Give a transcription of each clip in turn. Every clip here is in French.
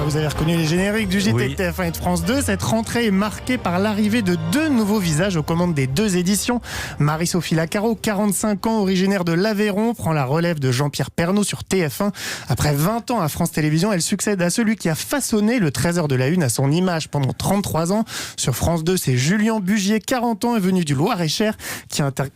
Vous avez reconnu les génériques du JT de TF1 et de France 2. Cette rentrée est marquée par l'arrivée de deux nouveaux visages aux commandes des deux éditions. Marie-Sophie Lacaro, 45 ans, originaire de l'Aveyron, prend la relève de Jean-Pierre Pernaut sur TF1. Après 20 ans à France Télévisions, elle succède à celui qui a façonné le 13h de la Une à son image pendant 33 ans. Sur France 2, c'est Julien Bugier, 40 ans, est venu du Loir-et-Cher,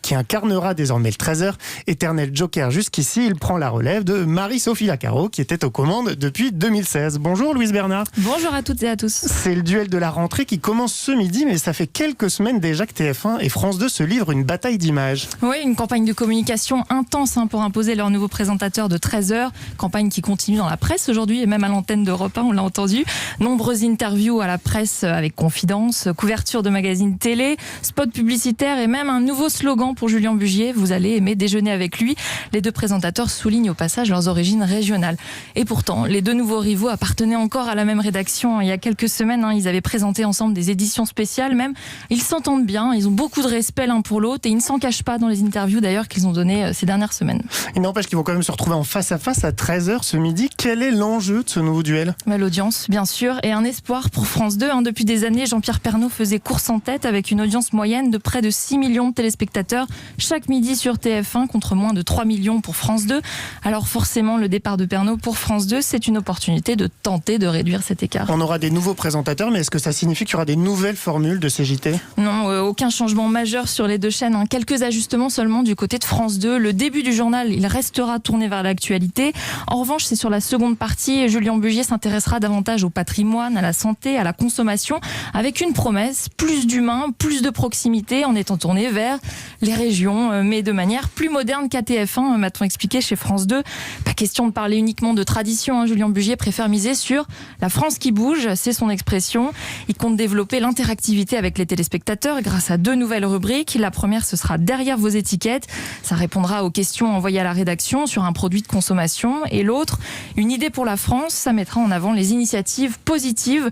qui incarnera désormais le 13h. Éternel joker jusqu'ici, il prend la relève de Marie-Sophie Lacaro, qui était aux commandes depuis 2016. Bonjour Louise Bernard. Bonjour à toutes et à tous. C'est le duel de la rentrée qui commence ce midi, mais ça fait quelques semaines déjà que TF1 et France 2 se livrent une bataille d'images. Oui, une campagne de communication intense pour imposer leur nouveau présentateur de 13h. Campagne qui continue dans la presse aujourd'hui et même à l'antenne d'Europe 1, on l'a entendu. Nombreuses interviews à la presse avec Confidence, couverture de magazines télé, spots publicitaires et même un nouveau slogan pour Julien Bugier. Vous allez aimer déjeuner avec lui. Les deux présentateurs soulignent au passage leurs origines régionales. Et pourtant, les deux nouveaux rivaux appartenaient encore à la même rédaction. Il y a quelques semaines, ils avaient présenté ensemble des éditions spéciales. Même, ils s'entendent bien, ils ont beaucoup de respect l'un pour l'autre et ils ne s'en cachent pas dans les interviews d'ailleurs qu'ils ont données ces dernières semaines. Il n'empêche qu'ils vont quand même se retrouver en face à face à 13h ce midi. Quel est l'enjeu de ce nouveau duel ? L'audience, bien sûr, et un espoir pour France 2. Depuis des années, Jean-Pierre Pernaut faisait course en tête avec une audience moyenne de près de 6 millions de téléspectateurs chaque midi sur TF1 contre moins de 3 millions pour France 2. Alors forcément, le départ de Pernaut pour France 2, c'est une opportunité de tenter de réduire cet écart. On aura des nouveaux présentateurs, mais est-ce que ça signifie qu'il y aura des nouvelles formules de CJT ? Non, aucun changement majeur sur les deux chaînes. Quelques ajustements seulement du côté de France 2. Le début du journal, il restera tourné vers l'actualité. En revanche, c'est sur la seconde partie. Julien Bugier s'intéressera davantage au patrimoine, à la santé, à la consommation, avec une promesse, plus d'humain, plus de proximité, en étant tourné vers les régions, mais de manière plus moderne qu'à TF1, m'a-t-on expliqué chez France 2. Pas question de parler uniquement de tradition. Julien Bugier préfère miser sur la France qui bouge, c'est son expression. Il compte développer l'interactivité avec les téléspectateurs grâce à deux nouvelles rubriques. La première, ce sera derrière vos étiquettes. Ça répondra aux questions envoyées à la rédaction sur un produit de consommation. Et l'autre, une idée pour la France, ça mettra en avant les initiatives positives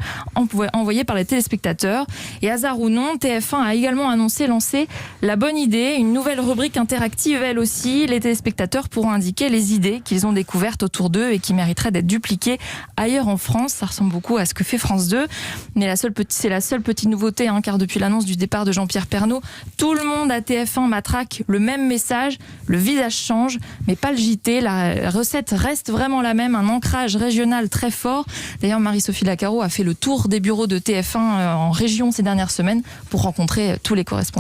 envoyées par les téléspectateurs. Et hasard ou non, TF1 a également lancer la bonne idée, une nouvelle rubrique interactive elle aussi. Les téléspectateurs pourront indiquer les idées qu'ils ont découvertes autour d'eux et qui mériteraient d'être dupliquées ailleurs en France. Ça ressemble beaucoup à ce que fait France 2. Mais c'est la seule petite nouveauté, car depuis l'annonce du départ de Jean-Pierre Pernaut, tout le monde à TF1 matraque le même message. Le visage change, mais pas le JT. La recette reste vraiment la même, un ancrage régional très fort. D'ailleurs, Marie-Sophie Lacaro a fait le tour des bureaux de TF1 en région ces dernières semaines pour rencontrer tous les correspondants.